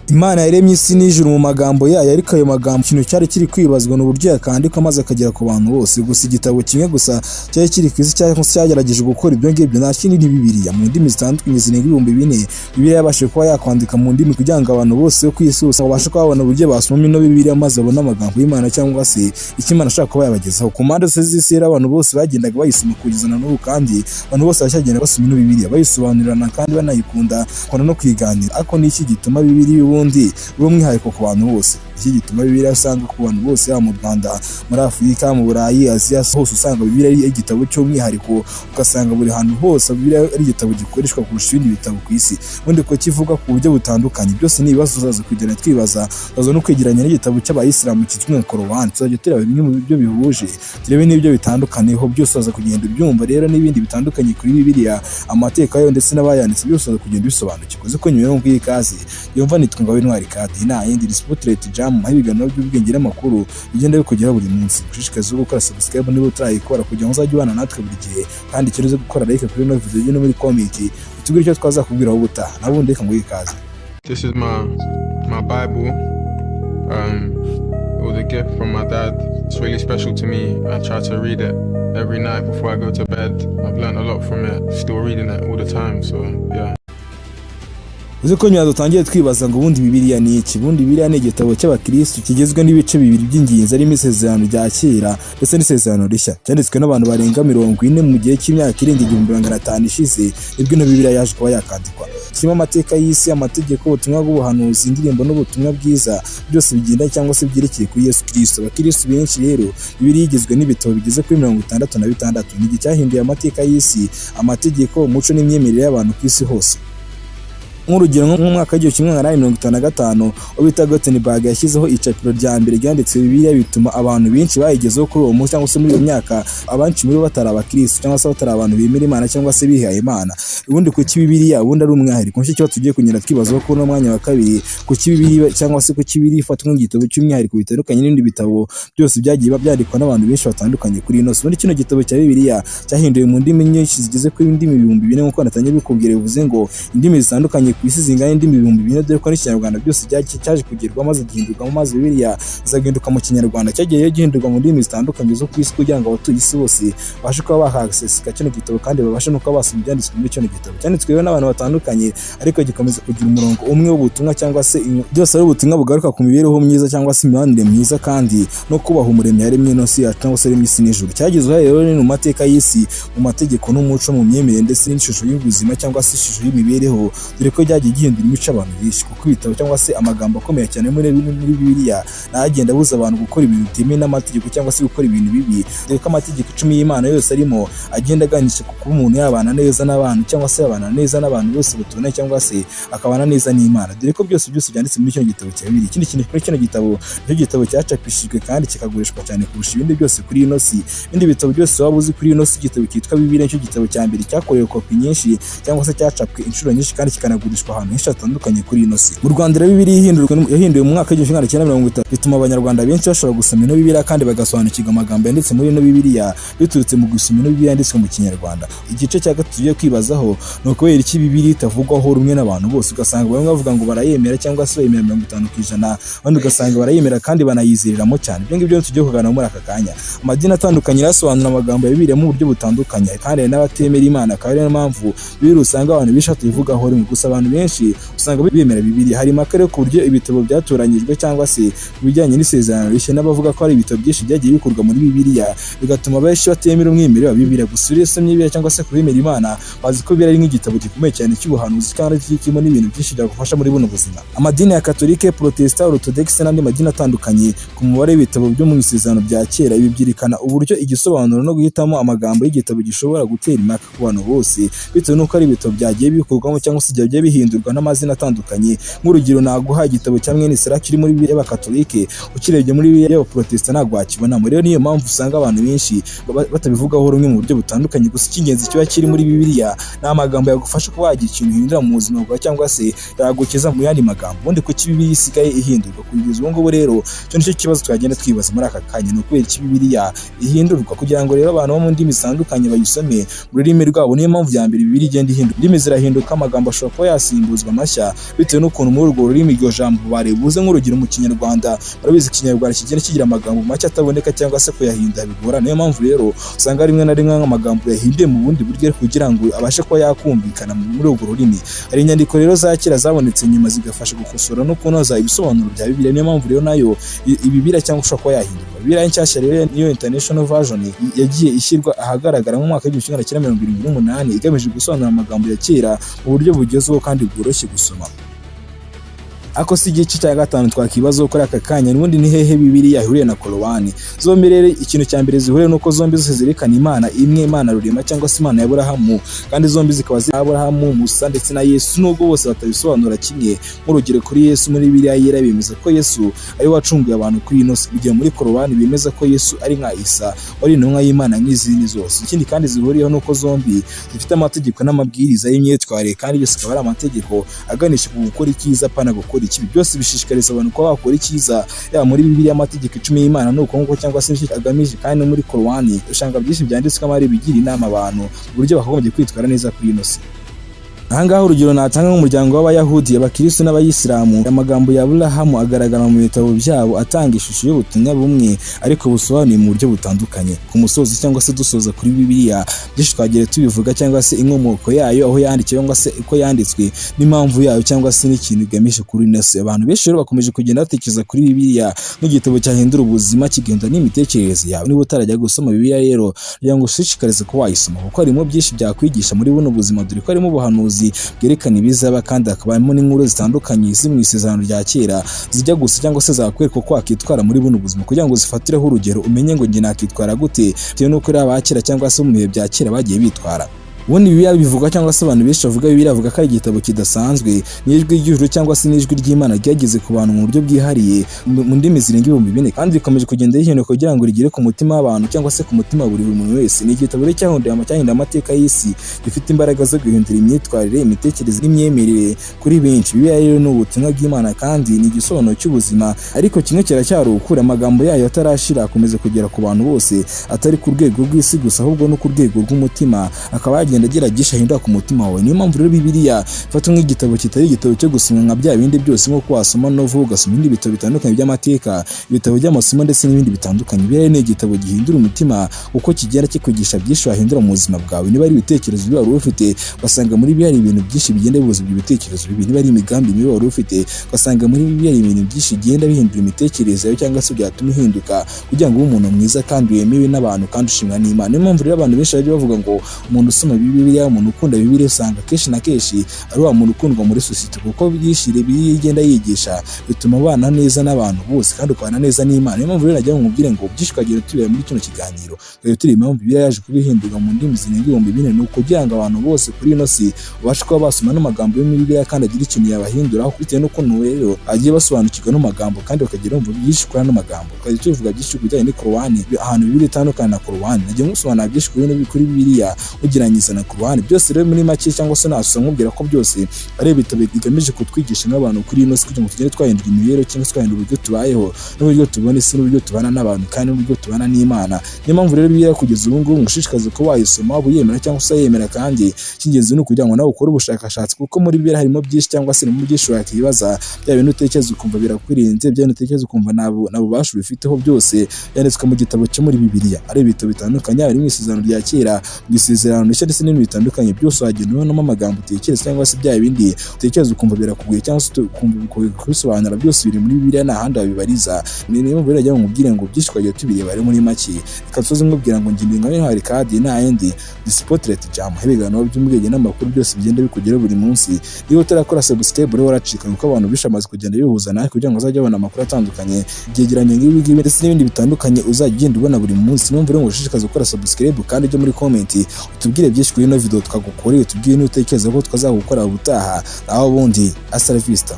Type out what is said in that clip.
Imana yaremye isi n'ijuru mu magambo yayo, ariko ayo magambo ikintu cyari kiri kwibazwa n'uburyo yakandikwa maze akagera ku bantu bose. Gusa igitabo kimwe gusa cyari kiri ku isi cyagerageje gukora ibyo ngibyo, nta kindi ni Bibiliya. Mu ndimi zitandukanye zirenga 4000 Bibiliya yabashije kuba yakwandika mu ndimi kugira ngo abantu bose ku isi hose babashe kubona uburyo basoma ino Bibiliya maze babone amagambo y'Imana cyangwa se icyo Imana ashaka kuba yabagezaho. Ku mpande zose z'isi rero abantu bose bagendaga bayisoma kugeza na n'ubu, kandi abantu bose bacyagenda basoma ino Bibiliya bayisobanurirana kandi banayikunda no kwiganira. Ariko ni iki gituma Bibiliya ubundi umwihariko ku bantu bose? Iki gituma Bibiliya usanga ku bantu bose, mu Rwanda, muri Afurika, mu Burayi, Aziya hose, usanga Bibiliya ari igitabo cy'umwihariko. Ugasanga buri hantu hose Bibiliya ari igitabo gikoreshwa kurusha ibindi bitabo ku isi, ubundi ko kivuga ku buryo butandukanye. Byose ni ibibazo tuzaza kugenda twibaza, tuzaza no kwegeranya n'igitabo cy'Abayisilamu cyitwa Korowani. Tuzajya tureba bimwe mu byo bihuje, turebe n'ibyo bitandukaniyeho, byose tuzaza kugenda ubyumva rero, n'ibindi bitandukanye kuri Bibiliya, amateka yayo ndetse n'abayanditse, byose tuzaza kugenda bisobanukirwa. Uzi ko nyuma yo ngiyi kazi yumva nitwa Ngabintwari Kadi, nta yindi Spotlight Jam, aho ibiganiro by'ubwenge n'amakuru bigenda bikugeraho buri munsi. Ushishikariza gukora subscribe niba utarayikora kugira ngo uzajye ubana natwe buri gihe, kandi ikiruze gukora like kuri ino video no muri comment utubwire icyo twazakubwiraho ubutaha. Nabundi reka nguhe ikaze. This is my Bible. It was a gift from my dad. It's really special to me. I try to read it every night before I go to bed. I've learned a lot from it. Still reading it all the time. So yeah. Uzi ko nyuma dutangiye twibaza ngo ubundi Bibiliya ni iki? Ubundi Bibiliya ni igitabo cy'abakristo kigizwe n'ibice bibiri by'ingenzi, arimo isezerano rya kera ndetse n'isezerano rishya. Cyanditswe n'abantu barenga 40 mu gihe cy'imyaka irenga 1500 ishize, nibwo ino Bibiliya yaje kuba yakandikwa. Kirimo amateka y'isi, amategeko, ubutumwa bw'ubuhanuzi, indirimbo n'ubutumwa bwiza, byose bigenda cyangwa se byerekeye kuri Yesu Kristo. Abakristo benshi rero Bibiliya igizwe n'ibitabo bigeze kuri 66. Ni icyahinduye amateka y'isi, amategeko, umuco n'imyemerere y'abantu ku isi hose. Nk'urugero, nko mu mwaka w'1955 ubita Gutenberg yashyizeho icapiro rya mbere ryanditse Bibiliya, bituma abantu benshi bayigezeho kuri uwo munsi cyangwa se muri iyo myaka abanshi muri bo batari abakristo cyangwa se batari abantu bemera Imana cyangwa se bihaye Imana. Ubundi kuki Bibiliya ubundi ari umwihariko? Nicyo kibazo tugiye kunyura twibazaho kuri uno mwanya wa kabiri. Kuki Bibiliya cyangwa se kuki Bibiliya ifatwa nk'igitabo cy'umwihariko bitandukanye n'ibindi bitabo byose byagiye byandikwa n'abantu benshi batandukanye kuri ino si? Ubundi kino gitabo cya Bibiliya cyahinduwe mu ndimi nyinshi zigeze kuri indimi 2000 nk'uko natangiye bikubwira, bivuze ngo indimi zitandukanye ku isi zingana indimi 2000, dore ko n'Ikinyarwanda byose cyaje kugerwa maze gihindurwa, maze Bibiliya zagenduka mu Kinyarwanda. Cyagiye gihindurwa mu ndimi zitandukanye zo ku isi kugira ngo abatuye isi bose bashe kuba bahaccesska kino gitabo kandi babashe no kuba basoma ibyanditswe muri kino gitabo. Cyanditswe n'abantu batandukanye, ariko gikomeza kugira umurongo umwe w'ubutumwa, cyangwa se byose ari ubutumwa bugaruka ku mibereho myiza cyangwa se imibanire myiza, kandi no kubaha Umuremyi yaremye ino si yacu cyangwa se yaremye isi n'ijuru. Cyagizwe rero mu mateka y'isi, mu mategeko n'umuco, mu myemerere ndetse n'ishusho y'ubuzima cyangwa se ishusho y'imibereho, dore ko byagiye gihindura imico abantu benshi. Kuko ibitabo cyangwa se amagambo akomeye cyane muri Bibiliya nagenda abuza abantu gukora ibintu bitemewe n'amategeko cyangwa se gukora ibintu bibi, dore ko amategeko 10 y'Imana yose arimo agenda aganisha ku kuba umuntu yabana neza n'abantu cyangwa se yabana neza n'abantu bose batubona cyangwa se akabana neza n'Imana, dore ko byose byanditse muri kino gitabo cya Bibiliya. Ikindi kintu kuri kino gitabo, nicyo gitabo cyacapishijwe kandi kikagurishwa cyane kurusha ibindi byose kuri ino si. Ibindi bitabo byose waba uzi kuri ino si, igitabo cyitwa Bibiliya nicyo gitabo cya mbere cyakorewe kopi nyinshi cyangwa se cyacapwe inshuro nyinshi kandi kikanagurishwa ahantu henshi hatandukanye kuri ino si. Mu Rwanda rero Bibiliya yahinduwe mu mwaka w'1930, bituma abanyarwanda benshi bashobora gusoma ino Bibiliya kandi bagasobanukirwa amagambo yanditse muri ino Bibiliya biturutse mu gusoma ino Bibiliya yanditswe mu Kinyarwanda. Igice cya gatatu tugiye kwibazaho ni ukubera iki Bibiliya itavugwaho rumwe n'abantu bose. Ugasanga bamwe bavuga ngo barayemera cyangwa se bayemera 50%, abandi ugasanga barayemera kandi banayizereramo cyane. Ibyo ngibyo tugiye kuganira muri aka kanya. Amadini atandukanye yasobanura amagambo ya Bibiliya mu buryo butandukanye, kandi n'abatemera Imana, akaba ariyo mpamvu Bibiliya usanga abantu benshi batayivugaho rumwe. Gusa abantu benshi usanga bemera Bibiliya. Hari makare ku buryo ibitabo byatoranyijwe cyangwa se kubijyanye n'isezerano rishya, n'abavuga ko hari ibitabo byinshi byagiye bikurwa muri Bibiliya, bigatuma benshi batemera umwimerere wa Bibiliya. Gusa iyo usomye Bibiliya cyangwa se kubemera Imana, bazi ko Bibiliya ari nk'igitabo gikomeye cyane cy'ubuhanuzi kandi kirimo n'ibintu byinshi byagufasha muri buno buzima. Amadini ya Katolike, Protestant, Orthodox n'andi madini atandukanye ku mubare w'ibitabo byo mu isezerano bya kera, ibi byerekana uburyo igisobanuro no guhitamo amagambo y'igitabo gishobora gutera impaka ku bantu bose, bitewe n'uko ari ibitabo byagiye bikurwamo cyangwa se byagiye bihindurwa n'amazina atandukanye. Nk'urugero, naguha igitabo cya mwene Siraki kiri muri Bibiliya y'Abakatolike, ukirebye muri Bibiliya y'Abaprotestant ntabwo wakibonamo. Rero niyo mpamvu usanga abantu benshi batabivugaho rumwe mu buryo butandukanye. Gusa icy'ingenzi kiba kiri muri Bibiliya ni amagambo yagufasha kuba wagira ikintu uhindura mu buzima bwawe cyangwa se yagukiza mu yandi magambo. Ubundi kuki Bibiliya isigaye ihindurwa kugeza ubu ngubu? Rero cyo nicyo kibazo twagenda twibaza muri aka kanya, ni ukubera iki Bibiliya ihindurwa kugira ngo rero abantu bo mu ndimi zitandukanye bayisome mu rurimi rwabo. Niyo mpamvu ya mbere Bibiliya igenda ihinduka, indimi zirahinduka, amagambo ashobora kuba agasimbuzwa amashya bitewe n'ukuntu muri urwo rurimi iryo jambo barebuze nk'urugero mu Kinyarwanda. Barabizi Ikinyarwanda kigenda kigira amagambo make ataboneka cyangwa se kuyahinda bigora. Niyo mpamvu rero usanga rimwe na rimwe nk'amagambo yahinduye mu bundi buryo kugira ngo abashe kuba yakumvikana muri urwo rurimi. Hari inyandiko rero za kera zabonetse nyuma zigafasha gukosora no kunoza ibisobanuro bya Bibiliya. Niyo mpamvu rero nayo Bibiliya cyangwa ushobora kuba yahindurwa. Bibiliya nshyashya rero niyo International Version yagiye ishyirwa ahagaragara mu mwaka w'1978 igamije gusobanura amagambo ya kera mu buryo bugezweho kandi bworoshye gusoma. Ako si igice cya gatanu twakibazo kuri aka kanya. N'ubundi ni hehe Bibiliya ihuriye na Korowani? Zombi rero ikintu cya mbere zihuriye nuko zombi zose zerekana Imana imwe, Imana rurema cyangwa se Imana ya Aburahamu, kandi zombi zikaba ziri Aburahamu, Musa ndetse na Yesu, nubwo bose batabisobanura kimwe. Nk'urugero kuri Yesu muri Bibiliya yera bemeza ko Yesu ari wacunguye abantu kuri ino si, igihe muri Korowani bemeza ko Yesu ari nka Isa wari intumwa y'Imana nk'izindi zose. Ikindi kandi zihuriyeho nuko zombi zifite amategeko n'amabwiriza y'imyitwarire, kandi byose akaba ari amategeko aganisha ku gukora icyiza pana gukora ikibi. Byose bishishikariza abantu ko bakora icyiza. Yaba muri Bibiliya amategeko 10 y'Imana nuko nguko cyangwa se agamije, kandi muri Korowani usanga byinshi byanditswe amari bigira inama abantu uburyo bakagombye kwitwara neza kuri ino si. Ahangaha urugero natanga nk'umuryango w'Abayahudi, Abakristo n'Abayisilamu. Amagambo ya Aburahamu agaragara mu bitabo byabo atanga ishusho y'ubutumwa bumwe ariko busobanuye mu buryo butandukanye. Ku musozi cyangwa se dusoza kuri Bibiliya byinshi twagire tubivuga cyangwa se inkomoko yayo, aho yandikiwe cyangwa se uko yanditswe n'impamvu yayo cyangwa se n'ikintu igamije kuri ino si. Abantu benshi rero bakomeje kugenda batekereza kuri Bibiliya nk'igitabo cyahindura ubuzima kigenda n'imitekerereze yawe. Niba utarajya gusoma Bibiliya rero kugira ngo ushishikarize ko wayisoma, kuko harimo byinshi byakwigisha muri buno buzima, dore ko harimo ubuhanuzi bwerekana ibizaba, kandi hakabamo n'inkuru zitandukanye ziri mu isezerano rya kera zijya gusa cyangwa se zakwereka ko wakitwara muri buno buzima, kugira ngo uzifatireho urugero umenye ngo njye nakitwara gute bitewe n'uko ari abakera cyangwa se mu bihe bya kera bagiye bitwara. Ubundi Bibiliya bivuga cyangwa se abantu benshi bavuga Bibiliya bavuga ko ari igitabo kidasanzwe, n'ijwi ry'ijuru cyangwa se n'ijwi ry'Imana ryageze ku bantu mu buryo bwihariye mu ndimi zirenga 4000, kandi rikomeje kugenda rihinduka kugira ngo rigere ku mutima w'abantu cyangwa se ku mutima wa buri muntu wese. Ni igitabo cyahinduye amateka y'isi, gifite imbaraga zo guhindura imyitwarire, imitekerereze n'imyemerere kuri benshi. Bibiliya rero ni ubutumwa bw'Imana kandi ni igisobanuro cy'ubuzima, ariko kimwe kiracyari ukuri. Amagambo yayo atarashira akomeza kugera ku bantu bose, atari ku rwego rw'isi gusa ahubwo no ku rwego rw'umutima, akaba agira gishahinda ku mutima wawe. Niyo mpamvu rero Bibiliya ifatwa nk'igitabo kitari igitabo cyo gusoma nka bya bindi byose nko kwasoma novu ugasoma ibindi bitabo bitandukanye by'amateka, ibitabo by'amasomo ndetse n'ibindi bitandukanye. Bibiliya ni igitabo gihindura umutima uko kigera kikwigisha byinshi wahindura mu buzima bwawe. Niba ari ibitekerezo biba wari ufite, basanga muri Bibiliya hari ibintu byinshi bigenda bibuza ibyo bitekerezo bibi. Niba ari imigambi mibi wari ufite, basanga muri Bibiliya hari ibintu byinshi bigenda bihindura imitekerereze yawe cyangwa se byatuma uhinduka kugira ngo ube umuntu mwiza kandi wemewe n'abantu kandi ushimwa n'Imana. Niyo mpamvu rero abantu benshi bavuga ngo umuntu usoma Bibiliya, umuntu ukunda Bibiliya usanga kenshi na kenshi ari wa muntu ukundwa muri sosiyete, kuko byishire bigenda yigisha bituma abana neza n'abantu bose kandi ukabana neza n'Imana. Niyo mpamvu rero najya mubwire ngo byishikagire tubera muri kino kiganiro rero turi impamvu Bibiliya yaje kubihindurwa mu ndimi zirenga 4000, ni ukugira ngo abantu bose kuri ino si babashe kuba basoma n'amagambo yo muri Bibiliya kandi agira ikintu yabahinduraho bitewe n'ukuntu rero agiye basobanukirwa n'amagambo kandi bakagira umva byinshi kuri ano magambo. Kandi tuvuga byinshi kujyanye ni Korowani, ahantu Bibiliya itandukana na Korowani. Najya musobanura byinshi kuri Bibiliya ugereranyiriza na Korowani. Byose rero muri make cyangwa se nasusa nkubwira ko byose ari ibitabo bigamije kutwigisha nk'abantu kuri ino si kugira ngo tugende twahindura imibereho cyangwa se twahindura uburyo tubayeho n'uburyo tubona isi n'uburyo tubana n'abantu kandi n'uburyo tubana n'Imana. Niyo mpamvu rero Bibiliya kugeza ubu ngubu ngushishikaza ko wayisoma waba uyemera cyangwa se yemera, kandi cy'ingenzi ni ukugira ngo nawe ukore ubushakashatsi, kuko muri Bibiliya harimo byinshi cyangwa se mu byinshi wakibaza bya bintu utekereza ukumva birakwirinze, bya bintu utekereza ukumva nabo bashu bifiteho, byose byanditswe mu gitabo cyo muri Bibiliya. Ari ibitabo bitandukanye, ari mu isezerano rya kera, mu isezerano rishya ndetse n'ibintu bitandukanye. Byose wagenda ubonamo amagambo utekereza cyangwa se bya bindi utekereza ukumva birakugoye cyangwa se ukumva bikugoye kubisobanura, byose biri muri Bibiliya, nta handi wabibariza. Niyo mpamvu rero mubwire ngo byinshi twagiye tubireba ari muri make. Reka tuzoze nkubwira ngo ngingo nka hari kadi nta yindi Spotlight Jam, ibiganiro by'ubwenge n'amakuru byose bigenda bikugera buri munsi. Iyo utarakora subscribe rero waracika, kuko abantu bishamaze kugenda bihuza nawe kugira ngo uzajye ubona amakuru atandukanye byegeranye nk'ibi ndetse n'ibindi bitandukanye uzajya ugenda ubona buri munsi. Niyo mpamvu rero ngushishikaza gukora subscribe kandi ujye muri comment utubwire byinshi kuri ino video twagukoreye, utubwire n'utekereza ko twazagukora ubutaha. Aho bundi Hasta la vista.